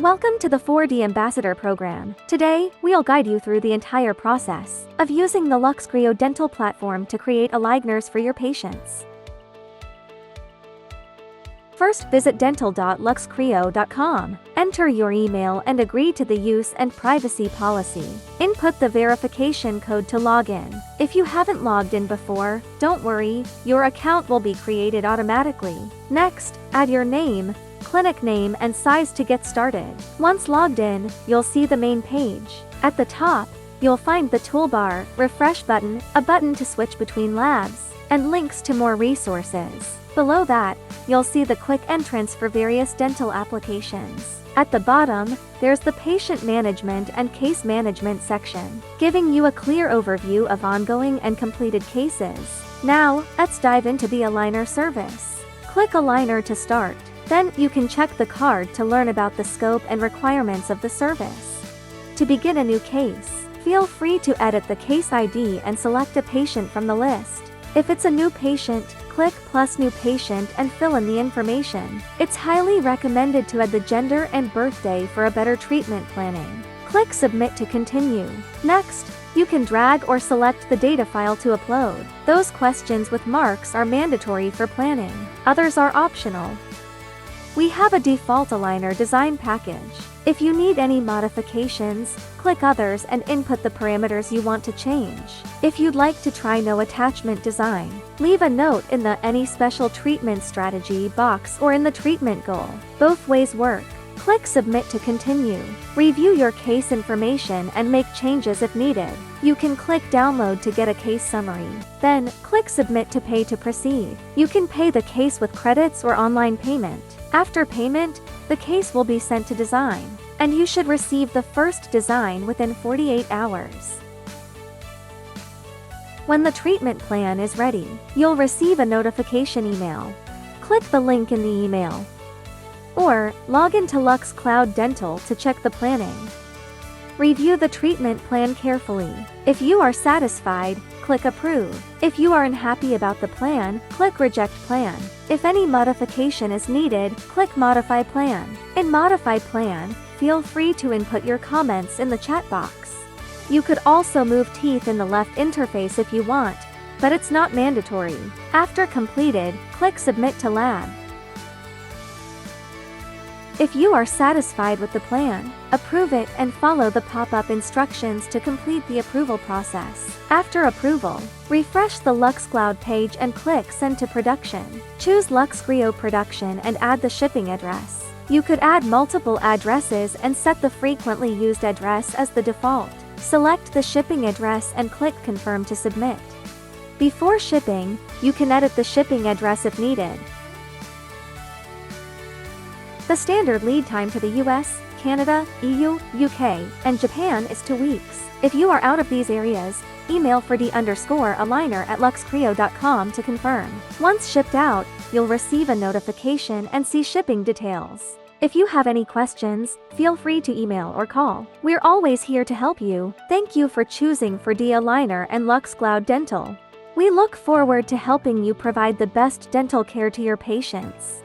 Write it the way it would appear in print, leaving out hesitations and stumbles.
Welcome to the 4D Ambassador program. Today, we'll guide you through the entire process of using the LuxCreo dental platform to create aligners for your patients. First, visit dental.luxcreo.com. Enter your email and agree to the use and privacy policy. Input the verification code to log in. If you haven't logged in before, don't worry, your account will be created automatically. Next, add your name, clinic name and size to get started. Once logged in, you'll see the main page. At the top, you'll find the toolbar, refresh button, a button to switch between labs, and links to more resources. Below that, you'll see the quick entrance for various dental applications. At the bottom, there's the patient management and case management section, giving you a clear overview of ongoing and completed cases. Now, let's dive into the aligner service. Click Aligner to start. Then, you can check the card to learn about the scope and requirements of the service. To begin a new case, feel free to edit the case ID and select a patient from the list. If it's a new patient, click plus new patient and fill in the information. It's highly recommended to add the gender and birthday for a better treatment planning. Click submit to continue. Next, you can drag or select the data file to upload. Those questions with marks are mandatory for planning. Others are optional. We have a default aligner design package. If you need any modifications, click Others and input the parameters you want to change. If you'd like to try no attachment design, leave a note in the Any Special Treatment Strategy box or in the treatment goal. Both ways work. Click Submit to continue. Review your case information and make changes if needed. You can click Download to get a case summary. Then, click Submit to pay to proceed. You can pay the case with credits or online payment. After payment, the case will be sent to design, and you should receive the first design within 48 hours. When the treatment plan is ready, you'll receive a notification email. Click the link in the email. Or, log into LuxCloud Dental to check the planning. Review the treatment plan carefully. If you are satisfied, click Approve. If you are unhappy about the plan, click Reject Plan. If any modification is needed, click Modify Plan. In Modify Plan, feel free to input your comments in the chat box. You could also move teeth in the left interface if you want, but it's not mandatory. After completed, click Submit to Lab. If you are satisfied with the plan, approve it and follow the pop-up instructions to complete the approval process. After approval, refresh the LuxCloud page and click Send to Production. Choose LuxCreo Production and add the shipping address. You could add multiple addresses and set the frequently used address as the default. Select the shipping address and click Confirm to submit. Before shipping, you can edit the shipping address if needed. The standard lead time to the US, Canada, EU, UK, and Japan is 2 weeks. If you are out of these areas, email ford_aligner@luxcreo.com to confirm. Once shipped out, you'll receive a notification and see shipping details. If you have any questions, feel free to email or call. We're always here to help you. Thank you for choosing 4D Aligner and LuxCloud Dental. We look forward to helping you provide the best dental care to your patients.